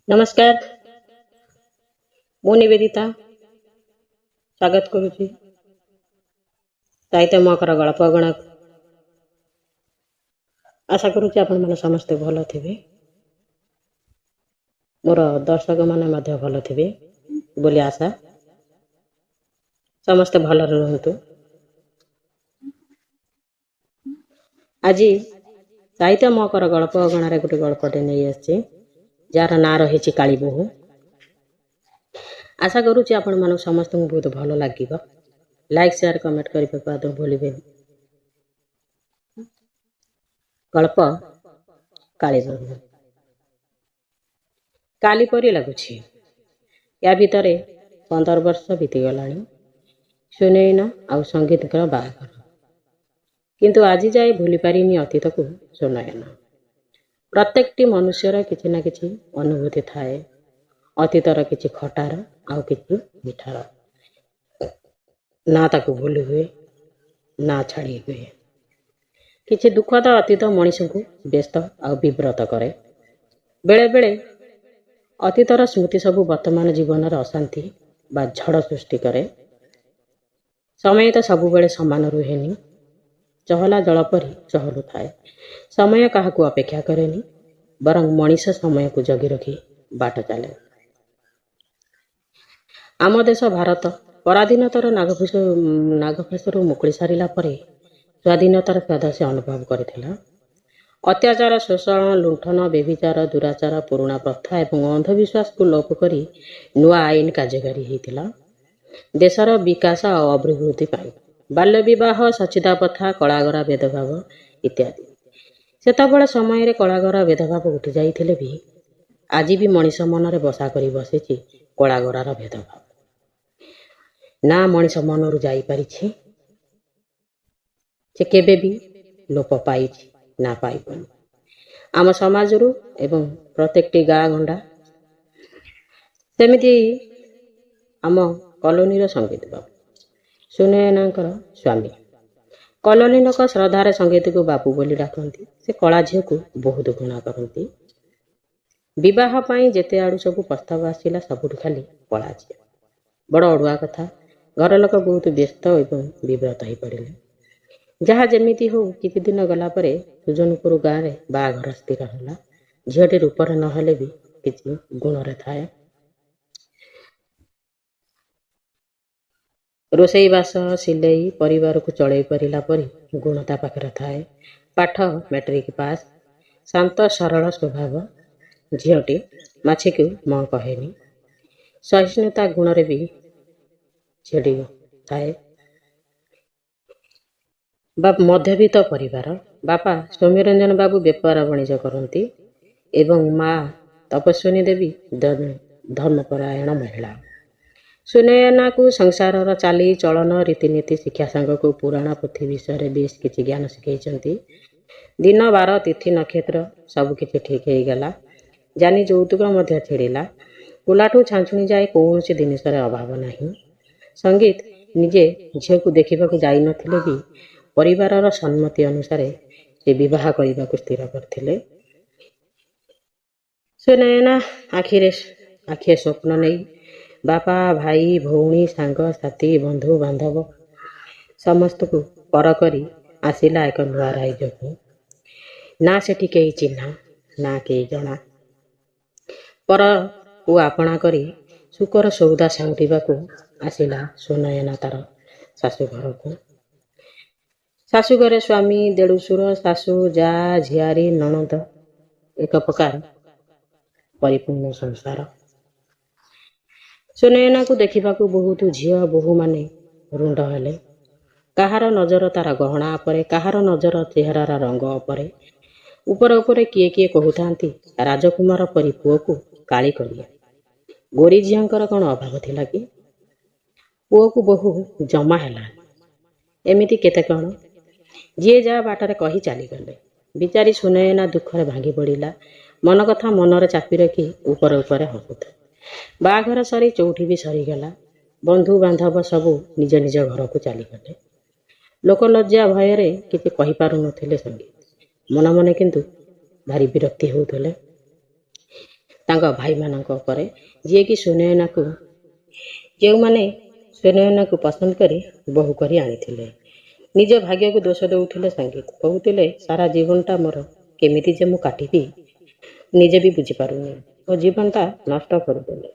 नमस्कार, मु निवेदिता स्वागत करुच्ची साहित्य महकर गल्प गणक। आशा करुच्ची आपण मैंने समस्ते भल थे, मोर दर्शक मैंने भल थे बोली आशा। समस्ते भल रुहतु। आज साहित्य महकर गल्प गणार गोटे गल्पटे नहीं आसी जार ना रही काली बोहू। आशा करुच्ची आपण मान समस्त बहुत भल लगे। लाइक शेयर कमेंट करने को आदौ भूलिए। गल्प काली बोहू। काली परी लगुच या भितर 15 वर्ष बीतीगला सुनैना आउ संगीत बाहाघर, किंतु आज जाए भूली पारिनी अतीत को सुनैना। प्रत्येकटी मनुष्यर किसी ना किसी अनुभूति थाए, अतीतर किसी खटार आउ किसी मिठार। ना ताकू भूली हुए ना छाड़ी हुए। किसी दुखद अतीत मनीष को व्यस्त आउ विव्रत करे। बेले बेले अतीतर स्मृति सबू वर्तमान जीवन अशांति बा झड़ सृष्टि करे। समय तो सबु बेले समान रुहेनी, चहला जल परी चहलु थाए। समय क्या अपेक्षा करेनी, बरं मनीष समय को जगी रखी बाट चले। आम देश भारत पराधीनतार नागफासरू मुकुली सारिला परे स्वाधीनतार स्वाद से अनुभव करथिला। अत्याचार, शोषण, लुंठन, बेविचार, दुराचार, पुराणा प्रथा एवं अंधविश्वास को लोप करी नुआ आईन कार्यकारी होइतिला देशर विकास और अभिवृद्धि पाई। बाल्य विवाह, सचिदा प्रथा, कलागरा भेदभाव इत्यादि। सेतबेले समय कलागरा भेदभाव उठी जाइथिले भी आज भी मनीष मनरे बसा करी बसिछि कलागरार भेदभाव। ना मनीष मनरु जाई पारिछि, से केबे भी लोप पाइछि ना पाइबनी। आम समाजरू एवं प्रत्येकटी गाँ गंडा सेमिति आम कॉलोनी संगीत बाबू सुनैनांकर स्वामी कॉलोनी लोक श्रद्धार संगीत को बापू बोली डाकती। से कला झील को बहुत घृणा करती। विवाह पाई जेते आड़ू सब प्रस्ताव आसला सबुठ खाली कला झील। बड़ अड़ुआ कथा। घर लोक बहुत व्यस्त एवं विव्रत हो पड़े। जहाँ जमीती हो किसी दिन गला परे सुजनपुर गाँव में बाघर स्थिर है। झीटी रूपर नहले भी किसी गुण थाए। रोसई बास सिलाई परिवार को चलई पारा परी गुणता पाखे थाए। पाठ मैट्रिक पास। शांत सरल स्वभाव झीटी माछी को म कहेनी। सहिष्णुता गुण भी झीटी थाए। मध्यवित्त परिवार। बापा सौम्यरंजन बाबू बेपार वाणिज्य करती एवं माँ तपस्विनी देवी धर्मपरायण महिला। सुनैना को संसार चाली चलन रीतिनीति शिक्षा संघ को पुराण पोथी विषय बेस किसी ज्ञान शिखई। दिन बार तिथि नक्षत्र सबकि ठीक हो गला। जानी यौतुक छिड़ा। कुलाठू छाछुणी जाए कौन जिनसर अभाव नहीं। संगीत निजे झील को देखा जाई नथिले भी परिवार सम्मति अनुसार से विवाह करने को स्थिर करथिले। सुनैना आखिरे स्वप्न नहीं बापा भाई भौणी सांग साथी बंधु बांधव समस्त को पर करी आसिला एक नुआ राज्य को। ना सेठी कई चिन्हा ना कई जना। पर को आपणा करी सुकर सौदा साउटिबा को आसिला सुनैना तार शाशुघर को। शाशुघरे स्वामी देड़ुसुर शाशु जा झियारी ननद एक प्रकार परिपूर्ण संसार। सुनैना को देखा बहुत झील बोहू माने रुंड हेले। कहार नजर तार गहना उपरे, कहार नजर चेहरार रंग उपरे। ऊपर ऊपर किए किए कहूथांती राजकुमार परी पुओ को काली करिया। गोरी झींकर कौन अभाव थिला कि? पुओ को बहु जमा है। एमिति केते कौन जी जा बाटर कही चलीगले। बिचारी सुनैना दुखरे भांगी पड़ा। मन कथा मनरे चापी रखी ऊपर ऊपर हसुथा। बाघर सरी चौठी भी सरीगला। बंधु बांधव सबू निज निज घर को चलीगले। ଲୋକଲଜ୍ଜା ଭୟରେ କିଛି କହିପାରୁନଥିଲେ ସଙ୍ଗୀତ। ମନେ ମନେ କିନ୍ତୁ ଭାରି ବିରକ୍ତି ହେଉଥିଲେ ତାଙ୍କ ଭାଇମାନଙ୍କ ଉପରେ, ଯେଉଁମାନେ ସୁନୟନାକୁ ପସନ୍ଦ କରି ବୋହୂ କରି ଆଣିଥିଲେ। ନିଜ ଭାଗ୍ୟକୁ ଦୋଷ ଦେଉଥିଲେ ସଙ୍ଗୀତ। କହୁଥିଲେ ସାରା ଜୀବନଟା ମୋର କେମିତି ଯେ ମୁଁ କାଟିବି ନିଜେ ବି ବୁଝିପାରୁନି। ମୋ ଜୀବନଟା ନଷ୍ଟ କରିଦେଲେ।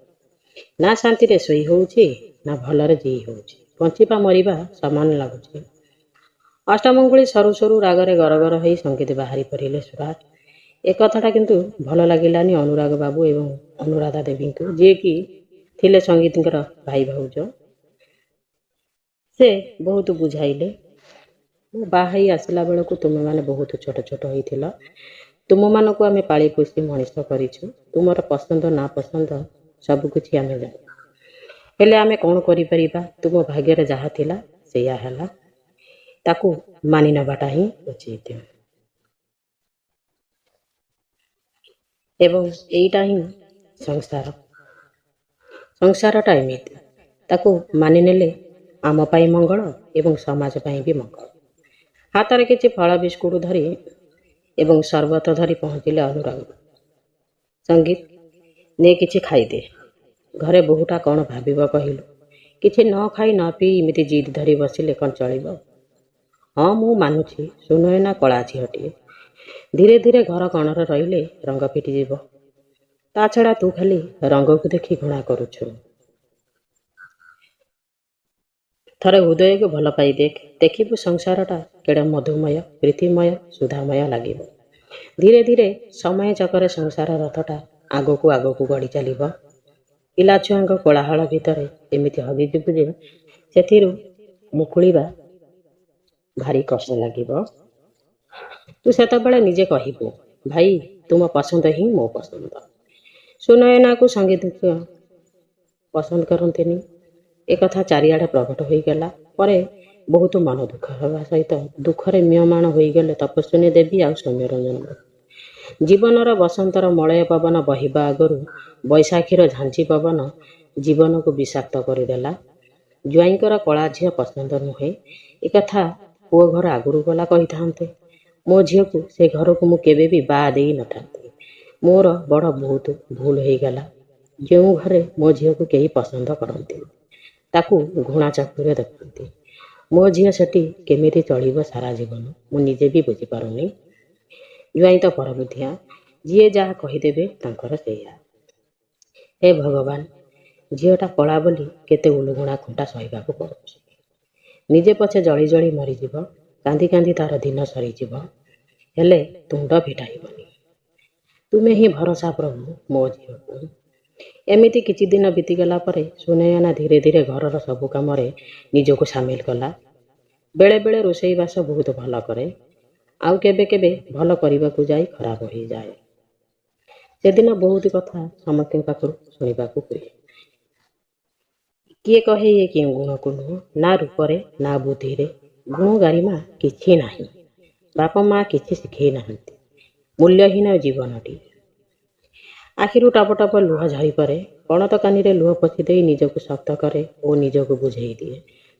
ନା ଶାନ୍ତିରେ ଶୋଇ ହେଉଛି ନା ଭଲରେ ଜିଇ ହେଉଛି। ବଞ୍ଚିବା ମରିବା ସମାନ ଲାଗୁଛି। ଅଷ୍ଟମଙ୍ଗୁଳି ସରୁ ସରୁ ରାଗରେ ଗରଗର ହୋଇ ସଙ୍ଗୀତ ବାହାରି ପଡ଼ିଲେ ସୁରାଟ। ଏ କଥାଟା କିନ୍ତୁ ଭଲ ଲାଗିଲାନି ଅନୁରାଗ ବାବୁ ଏବଂ ଅନୁରାଧା ଦେବୀଙ୍କୁ, ଯିଏକି ଥିଲେ ସଙ୍ଗୀତଙ୍କର ଭାଇ ଭାଉଜ। ସେ ବହୁତ ବୁଝାଇଲେ, ମୁଁ ବାହା ହେଇ ଆସିଲା ବେଳକୁ ତୁମେମାନେ ବହୁତ ଛୋଟ ଛୋଟ ହୋଇଥିଲ। ତୁମମାନଙ୍କୁ ଆମେ ପାଳି ପୋଷି ମଣିଷ କରିଛୁ। ତୁମର ପସନ୍ଦ ନାପସନ୍ଦ ସବୁକିଛି ଆମେ ଜାଣୁ। ହେଲେ ଆମେ କ'ଣ କରିପାରିବା? ତୁମ ଭାଗ୍ୟରେ ଯାହା ଥିଲା ସେଇଆ ହେଲା। ତାକୁ ମାନି ନେବାଟା ହିଁ ଉଚିତ। ଏବଂ ଏଇଟା ହିଁ ସଂସାର। ସଂସାରଟା ଏମିତି, ତାକୁ ମାନିନେଲେ ଆମ ପାଇଁ ମଙ୍ଗଳ ଏବଂ ସମାଜ ପାଇଁ ବି ମଙ୍ଗଳ। ହାତରେ କିଛି ଫଳ ବିସ୍କୁଟ ଧରି ଏବଂ ସରବତ ଧରି ପହଞ୍ଚିଲେ ଅନୁରାଗ। ସଙ୍ଗୀତ, ନେ କିଛି ଖାଇଦେ। ଘରେ ବୋହୂଟା କ'ଣ ଭାବିବ କହିଲୁ? କିଛି ନ ଖାଇ ନ ପିଇ ଏମିତି ଜିଦ୍ ଧରି ବସିଲେ କ'ଣ ଚଳିବ? ହଁ, ମୁଁ ମାନୁଛି ସୁନୟନା କଳା ଝିଅଟିଏ। ଧୀରେ ଧୀରେ ଘର କଣରେ ରହିଲେ ରଙ୍ଗ ଫିଟିଯିବ। ତା ଛଡ଼ା ତୁ ଖାଲି ରଙ୍ଗକୁ ଦେଖି ଘୃଣା କରୁଛୁ। ଥରେ ହୃଦୟକୁ ଭଲ ପାଇ ଦେଖ, ଦେଖିବୁ ସଂସାରଟା କେଡ଼େ ମଧୁମୟ, ପ୍ରୀତିମୟ, ସୁଧାମୟ ଲାଗିବ। ଧୀରେ ଧୀରେ ସମୟ ଚକରେ ସଂସାର ରଥଟା ଆଗକୁ ଆଗକୁ ଗଡ଼ି ଚାଲିବ। ପିଲାଛୁଆଙ୍କ କୋଳାହଳ ଭିତରେ ଏମିତି ହଜିଯିବୁ ଯେ ସେଥିରୁ ମୁକୁଳିବା ଭାରି କଷ୍ଟ ଲାଗିବ। ତୁ ସେତେବେଳେ ନିଜେ କହିବୁ, ଭାଇ ତୁମ ପସନ୍ଦ ହିଁ ମୋ ପସନ୍ଦ। ସୁନୟନାକୁ ସଙ୍ଗୀତ ପସନ୍ଦ କରନ୍ତିନି ଏକଥା ଚାରିଆଡ଼େ ପ୍ରକଟ ହୋଇଗଲା ପରେ ବହୁତ ମନ ଦୁଃଖ ହେବା ସହିତ ଦୁଃଖରେ ମ୍ରିୟମାଣ ହୋଇଗଲେ ତପସ୍ୱିନୀ ଦେବୀ ଆଉ ସୌମ୍ୟରଞ୍ଜନ ବାବୁ। ଜୀବନର ବସନ୍ତର ମଳୟ ପବନ ବହିବା ଆଗରୁ ବୈଶାଖୀର ଝାଞ୍ଜି ପବନ ଜୀବନକୁ ବିଷାକ୍ତ କରିଦେଲା। ଜ୍ୱାଇଁଙ୍କର କଳା ଝିଅ ପସନ୍ଦ ନୁହେଁ ଏକଥା ପୁଅ ଘର ଆଗରୁ ଗଲା କହିଥାନ୍ତେ, ମୋ ଝିଅକୁ ସେ ଘରକୁ ମୁଁ କେବେ ବି ବାହା ଦେଇ ନଥାନ୍ତି। ମୋର ବଡ଼ ବହୁତ ଭୁଲ ହେଇଗଲା। ଯେଉଁ ଘରେ ମୋ ଝିଅକୁ କେହି ପସନ୍ଦ କରନ୍ତିନି, ତାକୁ ଘୃଣା ଚକ୍ଷୁରେ ଦେଖନ୍ତି, ମୋ ଝିଅ ସେଠି କେମିତି ଚଳିବ ସାରା ଜୀବନ ମୁଁ ନିଜେ ବି ବୁଝିପାରୁନି। ଜ୍ୱାଇଁ ତ ପରବୁଦ୍ଧିଆ, ଯିଏ ଯାହା କହିଦେବେ ତାଙ୍କର ସେଇଆ। ହେ ଭଗବାନ, ଝିଅଟା କଳା ବୋଲି କେତେ ଉଲୁଗୁଣା ଖୁଣ୍ଟା ସହିବାକୁ ପଡ଼ୁଛି। ନିଜେ ପଛେ ଜଳି ଜଳି ମରିଯିବ, କାନ୍ଦି କାନ୍ଦି ତାର ଦିନ ସରିଯିବ, ହେଲେ ତୁଣ୍ଡ ଫିଟାଇବନି। ତୁମେ ହିଁ ଭରସା ପ୍ରଭୁ ମୋ ଝିଅକୁ। ଏମିତି କିଛି ଦିନ ବିତିଗଲା ପରେ ସୁନୟନା ଧୀରେ ଧୀରେ ଘରର ସବୁ କାମରେ ନିଜକୁ ସାମିଲ କଲା। ବେଳେ ବେଳେ ରୋଷେଇବାସ ବହୁତ ଭଲ କରେ, ଆଉ କେବେ କେବେ ଭଲ କରିବାକୁ ଯାଇ ଖରାପ ହୋଇଯାଏ। ସେଦିନ ବହୁତ କଥା ସମସ୍ତଙ୍କ ପାଖରୁ ଶୁଣିବାକୁ ହୁଏ। କିଏ କହେ ଏ କେଉଁ ଗୁଣକୁ ନୁହଁ, ନା ରୂପରେ ନା ବୁଦ୍ଧିରେ, ଗୁଣ ଗାରିମା କିଛି ନାହିଁ। ବାପ ମା କିଛି ଶିଖେଇ ନାହାନ୍ତି, ମୂଲ୍ୟହୀନ ଜୀବନଟି। ଆଖିରୁ ଟପ ଟପ ଲୁହ ଝରିପଡ଼େ, ପଣତ କାନିରେ ଲୁହ ପୋଛି ଦେଇ ନିଜକୁ ଶକ୍ତ କରେ ଓ ନିଜକୁ ବୁଝେଇ ଦିଏ।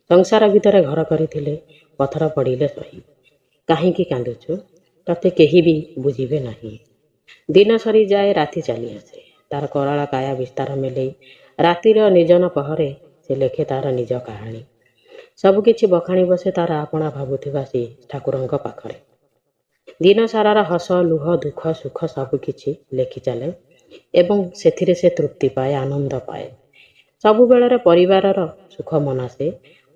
ସଂସାର ଭିତରେ ଘର କରିଥିଲେ ପଥର ପଡ଼ିଲେ ସହି। କାହିଁକି କାନ୍ଦୁଛୁ? ତତେ କେହି ବି ବୁଝିବେ ନାହିଁ। ଦିନ ସରିଯାଏ, ରାତି ଚାଲି ଆସେ। ତାର କରାଳ କାୟା ବିସ୍ତାର ମେଲେଇ ରାତିର ନିର୍ଜନ ପହରେ ସେ ଲେଖେ ତାର ନିଜ କାହାଣୀ। ସବୁକିଛି ବଖାଣି ବସେ ତାର ଆପଣା ଭାବୁଥିବା ସେ ଠାକୁରଙ୍କ ପାଖରେ। ଦିନ ସାରାର ହସ ଲୁହ ଦୁଃଖ ସୁଖ ସବୁକିଛି ଲେଖି ଚାଲେ ଏବଂ ସେଥିରେ ସେ ତୃପ୍ତି ପାଏ, ଆନନ୍ଦ ପାଏ। ସବୁବେଳରେ ପରିବାରର ସୁଖ ମନାସେ,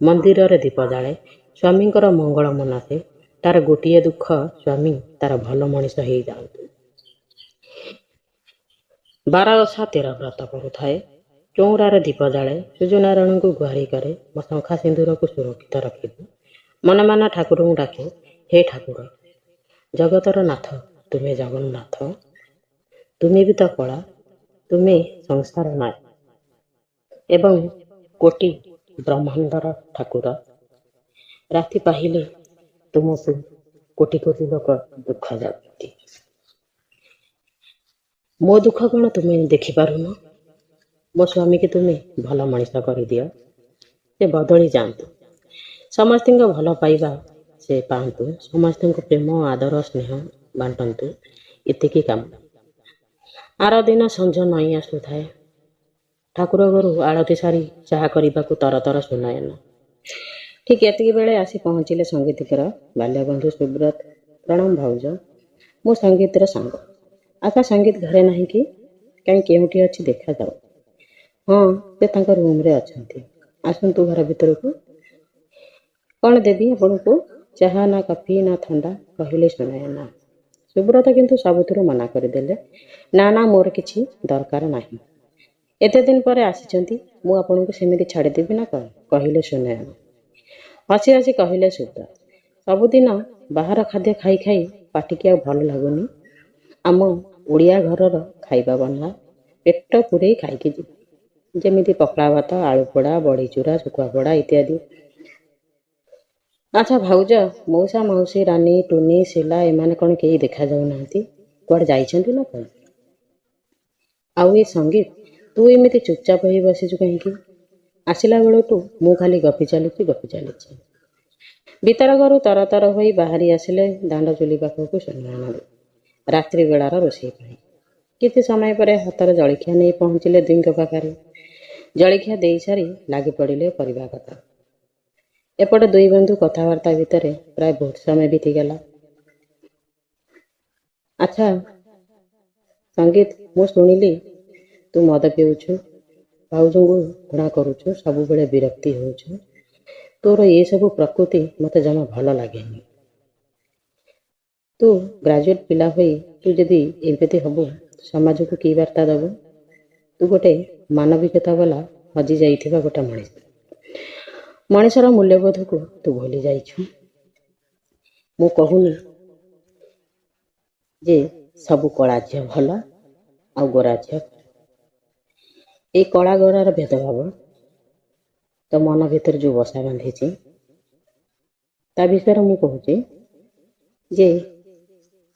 ମନ୍ଦିରରେ ଦୀପ ଜାଳେ, ସ୍ୱାମୀଙ୍କର ମଙ୍ଗଳ ମନାସେ। ତାର ଗୋଟିଏ ଦୁଃଖ, ସ୍ୱାମୀ ତାର ଭଲ ମଣିଷ ହେଇଯାଆନ୍ତୁ। 12 ଓଷା 13 ବ୍ରତ କରୁଥାଏ, ଚଉରାରେ ଦୀପ ଜାଳେ, ସୂର୍ଯ୍ୟନାରାୟଣଙ୍କୁ ଗୁହାରି କରେ, ମୋ ଶଙ୍ଖା ସିନ୍ଦୁରକୁ ସୁରକ୍ଷିତ ରଖିବୁ। ମନେ ମନେ ଠାକୁରଙ୍କୁ ଡାକେ, ହେ ଠାକୁର, ଜଗତର ନାଥ ତୁମେ ଜଗନ୍ନାଥ, ତୁମେ ବି ତ କଳା, ତୁମେ ସଂସାର ନାଥ ଏବଂ କୋଟି ବ୍ରହ୍ମାଣ୍ଡର ଠାକୁର। ରାତି ପାହିଲେ ତୁମକୁ କୋଟି କୋଟି ଲୋକ ଦୁଃଖ ଯାଉଛନ୍ତି। ମୋ ଦୁଃଖ କ'ଣ ତୁମେ ଦେଖିପାରୁନ? ମୋ ସ୍ୱାମୀକି ତୁମେ ଭଲ ମଣିଷ କରିଦିଅ, ସେ ବଦଳି ଯାଆନ୍ତୁ। ସମସ୍ତଙ୍କ ଭଲ ପାଇବା ସେ ପାଆନ୍ତୁ, ସମସ୍ତଙ୍କୁ ପ୍ରେମ ଆଦର ସ୍ନେହ ବାଣ୍ଟନ୍ତୁ, ଏତିକି କାମ। ଆର ଦିନ ସଞ୍ଜ ନଇଁ ଆସୁଥାଏ। ଠାକୁର ଘରୁ ଆଳତି ସାରି ଚାହା କରିବାକୁ ତରତର ସୁନୟନ। ଠିକ୍ ଏତିକି ବେଳେ ଆସି ପହଞ୍ଚିଲେ ସଙ୍ଗୀତଙ୍କର ବାଲ୍ୟବନ୍ଧୁ ସୁବ୍ରତ। ପ୍ରଣାମ ଭାଉଜ, ମୁଁ ସଙ୍ଗୀତର ସାଙ୍ଗ। ଆଚ୍ଛା, ସଙ୍ଗୀତ ଘରେ ନାହିଁ କି? କାହିଁ କେଉଁଠି ଅଛି ଦେଖାଯାଉ। ହଁ, ସେ ତାଙ୍କ ରୁମ୍ରେ ଅଛନ୍ତି। ଆସନ୍ତୁ ଘର ଭିତରକୁ। କ'ଣ ଦେବି ଆପଣଙ୍କୁ? ଚାହା ନା କଫି ନା ଥଣ୍ଡା? କହିଲେ ସୁନୟନା। ସୁବ୍ରତ କିନ୍ତୁ ସବୁଥିରୁ ମନା କରିଦେଲେ। ନା ନା, ମୋର କିଛି ଦରକାର ନାହିଁ। ଏତେ ଦିନ ପରେ ଆସିଛନ୍ତି, ମୁଁ ଆପଣଙ୍କୁ ସେମିତି ଛାଡ଼ିଦେବି ନା କ'ଣ? କହିଲେ ସୁନୟନା। ହସି ହସି କହିଲେ ସୁବ୍ରତ। ସବୁଦିନ ବାହାର ଖାଦ୍ୟ ଖାଇ ଖାଇ ପାଟିକି ଆଉ ଭଲ ଲାଗୁନି। ଆମ ଓଡ଼ିଆ ଘରର ଖାଇବା ବନା, ପେଟ ପୂରେଇ ଖାଇକି ଯିବି। ଯେମିତି ପଖଳା ଭାତ, ଆଳୁ ପୋଡ଼ା, ବଢ଼ିଚୁରା, ଶୁଖୁଆ ପୋଡ଼ା ଇତ୍ୟାଦି। ଆଚ୍ଛା ଭାଉଜ, ମଉସା, ମାଉସୀ, ରାନୀ, ଟୁନି, ଶିଲା ଏମାନେ କ'ଣ କେହି ଦେଖାଯାଉନାହାନ୍ତି? କୁଆଡ଼େ ଯାଇଛନ୍ତି ନା କ'ଣ? ଆଉ ଏ ସଙ୍ଗୀତ, ତୁ ଏମିତି ଚୁପଚାପ ହେଇ ବସିଛୁ କାହିଁକି? ଆସିଲା ବେଳଠୁ ମୁଁ ଖାଲି ଗପି ଚାଲିଛି। ଭିତର ଘରୁ ତରତର ହୋଇ ବାହାରି ଆସିଲେ ଦାଣ୍ଡ ଚୁଲି ପାଖକୁ ସୁନୟନା। ରାତ୍ରି ବେଳାର ରୋଷେଇ ପାଇଁ। କିଛି ସମୟ ପରେ ହାତର ଜଳଖିଆ ନେଇ ପହଞ୍ଚିଲେ ଦୁଇଙ୍କ ପାଖରେ। ଜଳଖିଆ ଦେଇ ସାରି ଲାଗି ପଡ଼ିଲେ ପରିବା କଟା। ଏପଟେ ଦୁଇ ବନ୍ଧୁ କଥାବାର୍ତ୍ତା ଭିତରେ ପ୍ରାୟ ବହୁତ ସମୟ ବିତିଗଲା। ଆଚ୍ଛା ସଙ୍ଗୀତ, ମୁଁ ଶୁଣିଲି ତୁ ମଦ ପିଉଛୁ, ଭାଉଜଙ୍କୁ ଘୃଣା କରୁଛୁ, ସବୁବେଳେ ବିରକ୍ତି ହେଉଛୁ। ତୋର ଏସବୁ ପ୍ରକୃତି ମୋତେ ଜମା ଭଲ ଲାଗେନି। ତୁ ଗ୍ରାଜୁଏଟ୍ ପିଲା ହୋଇ ତୁ ଯଦି ଏମିତି ହବୁ, ସମାଜକୁ କି ବାର୍ତ୍ତା ଦେବୁ? ତୁ ଗୋଟେ ମାନବିକତା ବାଲା ହଜି ଯାଇଥିବା ଗୋଟେ ମଣିଷ। ମଣିଷର ମୂଲ୍ୟବୋଧକୁ ତୁ ଭୁଲି ଯାଇଛୁ। ମୁଁ କହୁନି ଯେ ସବୁ କଳା ଝିଅ ଭଲ ଆଉ ଗୋରା ଝିଅ ଖରାପ। ଏଇ କଳା ଗୋରାର ଭେଦଭାବ ତୋ ମନ ଭିତରେ ଯେଉଁ ବସା ବାନ୍ଧିଛି, ତା ବିଷୟରେ ମୁଁ କହୁଛି ଯେ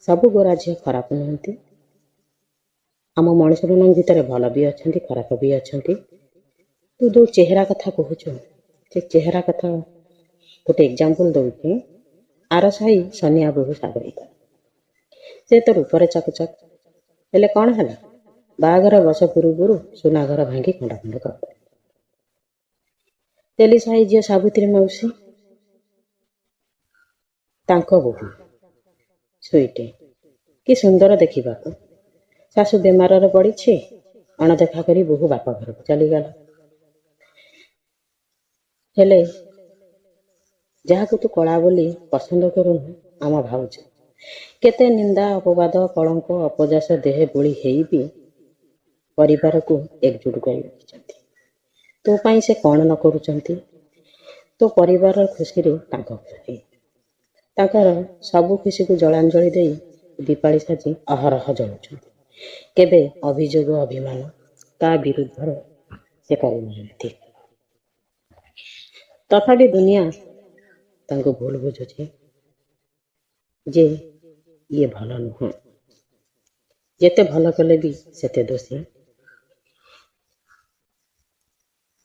ସବୁ ଗୋରା ଝିଅ ଖରାପ ନୁହନ୍ତି। ଆମ ମଣିଷମାନଙ୍କ ଭିତରେ ଭଲ ବି ଅଛନ୍ତି, ଖରାପ ବି ଅଛନ୍ତି। ତୁ ଯେଉଁ ଚେହେରା କଥା କହୁଛୁ, ସେ ଚେହେରା କଥା ଗୋଟେ ଏକ୍ଜାମ୍ପଲ୍ ଦେଉଛି। ଆର ସାହି ସନିଆ ବୋହୂ ସାଗରିକା। ସେ ତ ରୂପରେ ଚକଚକ, ହେଲେ କ'ଣ ହେଲା? ବାହାଘର ବର୍ଷ ପୂର୍ବରୁ ସୁନା ଘର ଭାଙ୍ଗି ଖଣ୍ଡ ଖଣ୍ଡ କରିଦେଲେ। ତେଲି ସାହି ଝିଅ ସାବିତ୍ରୀ ମାଉସୀ, ତାଙ୍କ ବୋହୂ ସୁଇଟି, କି ସୁନ୍ଦର ଦେଖିବାକୁ। ଶାଶୁ ବେମାରରେ ପଡ଼ିଛି, ଅଣଦେଖା କରି ବୋହୂ ବାପ ଘରକୁ ଚାଲିଗଲା। ହେଲେ ଯାହାକୁ ତୁ କଳା ବୋଲି ପସନ୍ଦ କରୁନୁ, ଆମ ଭାଉଜ, କେତେ ନିନ୍ଦା, ଅପବାଦ, କଳଙ୍କ, ଅପଯାସ ଦେହେ ବୋଳି ହେଇ ବି ପରିବାରକୁ ଏକଜୁଟ କରି ରଖିଛନ୍ତି। ତୋ ପାଇଁ ସେ କ'ଣ ନ କରୁଛନ୍ତି? ତୋ ପରିବାରର ଖୁସିରେ ତାଙ୍କ ଖୁସି। ତାଙ୍କର ସବୁ ଖୁସିକୁ ଜଳାଞ୍ଜଳି ଦେଇ ଦୀପାଳି ସାଜି ଅହରହ ଜଳୁଛନ୍ତି। କେବେ ଅଭିଯୋଗ, ଅଭିମାନ ତା ବିରୁଦ୍ଧରେ ସେ କରୁନାହାନ୍ତି। ତଥାପି ଦୁନିଆ ତାଙ୍କୁ ଭୁଲ ବୁଝୁଛି ଯେ ଇଏ ଭଲ ନୁହଁ। ଯେତେ ଭଲ କଲେ ବି ସେତେ ଦୋଷୀ।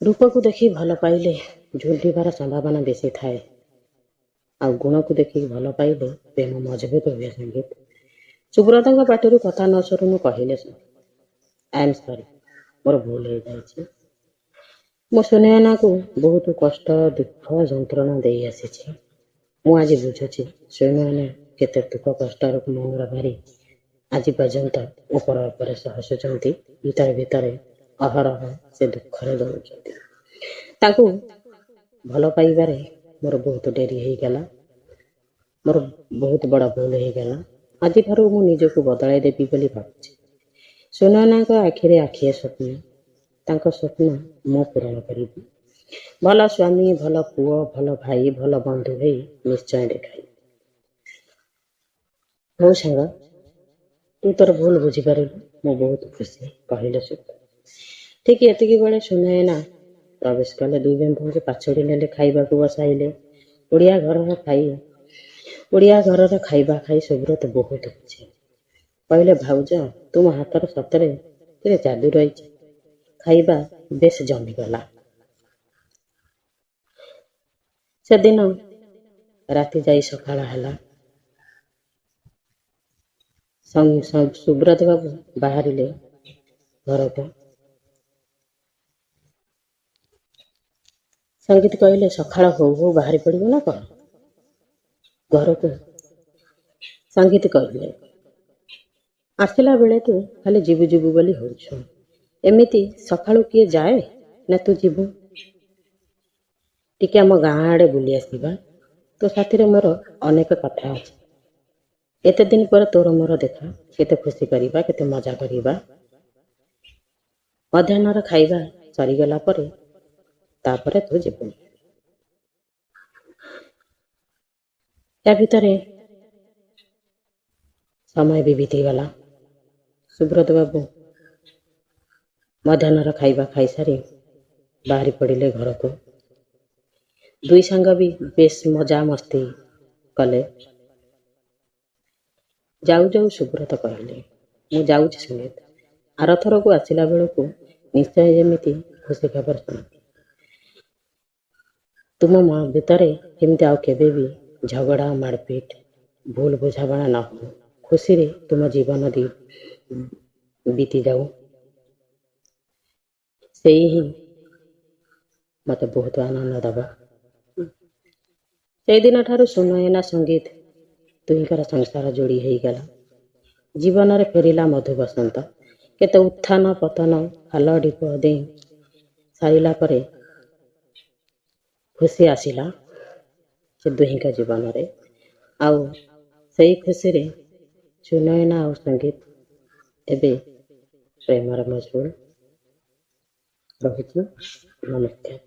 ରୂପକୁ ଦେଖି ଭଲ ପାଇଲେ ଝୁଲିବାର ସମ୍ଭାବନା ବେଶୀ ଥାଏ, ଆଉ ଗୁଣକୁ ଦେଖିକି ଭଲ ପାଇଲେ ପ୍ରେମ ମଜବୁତ ହୁଏ। ସଙ୍ଗୀତ। ସୁବ୍ରତଙ୍କ ପାଟିରୁ କଥା ନ ସରୁଣୁ କହିଲେ, ଆଇ ଏମ୍ ସରି, ମୋର ଭୁଲ ହେଇଯାଇଛି। ମୁଁ ସୁନୟନାକୁ ବହୁତ କଷ୍ଟ, ଦୁଃଖ, ଯନ୍ତ୍ରଣା ଦେଇ ଆସିଛି। ମୁଁ ଆଜି ବୁଝୁଛି ସୁନୟନା କେତେ ଦୁଃଖ କଷ୍ଟର ମନର ଭାରି ଆଜି ପର୍ଯ୍ୟନ୍ତ ଉପର ଉପରେ ସେ ହସୁଛନ୍ତି, ଭିତରେ ଭିତରେ ଅହରହ ସେ ଦୁଃଖରେ ଦଉଛନ୍ତି। ତାଙ୍କୁ ଭଲ ପାଇବାରେ ମୋର ବହୁତ ଡେରି ହେଇଗଲା। ମୋର ବହୁତ ବଡ଼ ଭୁଲ ହେଇଗଲା। ଆଜିଠାରୁ ମୁଁ ନିଜକୁ ବଦଳାଇ ଦେବି ବୋଲି ଭାବୁଛି। ସୁନୟନାଙ୍କ ଆଖିରେ ଆଖିଏ ସ୍ୱପ୍ନ, ତାଙ୍କ ସ୍ୱପ୍ନ ମୁଁ ପୂରଣ କରିବି। ଭଲ ସ୍ୱାମୀ, ଭଲ ପୁଅ, ଭଲ ଭାଇ, ଭଲ ବନ୍ଧୁ ହେଇ ନିଶ୍ଚୟ ଦେଖାଇବି। ହଉ ସାଙ୍ଗ, ତୁ ତୋର ଭୁଲ ବୁଝିପାରିଲୁ, ମୁଁ ବହୁତ ଖୁସି, କହିଲେ ସୁବ୍ରତ। ଠିକ୍ ଏତିକି ବେଳେ ସୁନୟନା ପ୍ରବେଶ କଲେ। ଦୁଇ ବନ୍ଧୁଙ୍କୁ ପାଛୋଡ଼ି ନେଲେ, ଖାଇବାକୁ ବସାଇଲେ। ଓଡ଼ିଆ ଘରର ଖାଇବା ଖାଇ ସୁବ୍ରତ ବହୁତ ଖୁସି। କହିଲେ, ଭାଉଜ, ତୁମ ହାତର ସତରେ ଟିକେ ଯାଦୁ ରହିଛି। ଖାଇବା ବେଶ ଜମିଗଲା। ସେଦିନ ରାତି ଯାଇ ସକାଳ ହେଲା। ସୁବ୍ରତ ବାବୁ ବାହାରିଲେ ଘରକୁ। ସଙ୍ଗୀତ କହିଲେ, ସକାଳ ହଉ ହଉ ବାହାରି ପଡ଼ିବ ନା କ'ଣ ଘରକୁ? ସଙ୍ଗୀତ କହିଲେ, ଆସିଲା ବେଳେ ତୁ ଖାଲି ଯିବୁ ଯିବୁ ବୋଲି ହଉଛୁ। ଏମିତି ସକାଳୁ କିଏ ଯାଏ ନା ତୁ ଯିବୁ? ଟିକେ ଆମ ଗାଁ ଆଡ଼େ ବୁଲି ଆସିବା। ତୋ ସାଥିରେ ମୋର ଅନେକ କଥା ଅଛି। ଏତେ ଦିନ ପରେ ତୋର ମୋର ଦେଖା, କେତେ ଖୁସି କରିବା, କେତେ ମଜା କରିବା। ମଧ୍ୟାହ୍ନର ଖାଇବା ସରିଗଲା ପରେ ତାପରେ ତୁ ଯିବୁ। ତା ଭିତରେ ସମୟ ବି ବିତିଗଲା। ସୁବ୍ରତ ବାବୁ ମଧ୍ୟାହ୍ନର ଖାଇବା ଖାଇସାରି ବାହାରି ପଡ଼ିଲେ ଘରକୁ। ଦୁଇ ସାଙ୍ଗ ବି ବେଶ ମଜା ମସ୍ତି କଲେ। ଯାଉ ଯାଉ ସୁବ୍ରତ କହିଲେ, ମୁଁ ଯାଉଛି ସଙ୍ଗୀତ। ଆରଥରକୁ ଆସିଲା ବେଳକୁ ନିଶ୍ଚୟ ଯେମିତି ଖୁସି ଖବର ଶୁଣିବି। ତୁମ ଭିତରେ ଯେମିତି ଆଉ କେବେ ବି ଝଗଡ଼ା, ମାଡ଼ପିଟ, ଭୁଲ ବୁଝାମଣା ନ ହଉ। ଖୁସିରେ ତୁମ ଜୀବନ ବିତି ଯାଉ। ସେଇ ହିଁ ମୋତେ ବହୁତ ଆନନ୍ଦ ଦେବ। ସେଇଦିନ ଠାରୁ ସୁନୟନା ସଙ୍ଗୀତ ଦୁହିଁଙ୍କର ସଂସାର ଯୋଡ଼ି ହେଇଗଲା। ଜୀବନରେ ଫେରିଲା ମଧୁ ବସନ୍ତ। କେତେ ଉତ୍ଥାନ ପତନ, ଖାଲ ଢିପ ଦେଇ ସାରିଲା ପରେ ଖୁସି ଆସିଲା ସେ ଦୁହିଁଙ୍କ ଜୀବନରେ। ଆଉ ସେଇ ଖୁସିରେ ସୁନୟନା ଆଉ ସଙ୍ଗୀତ ଏବେ ପ୍ରେମର ମଜବୁଲ। ରହୁଛି, ନମସ୍କାର।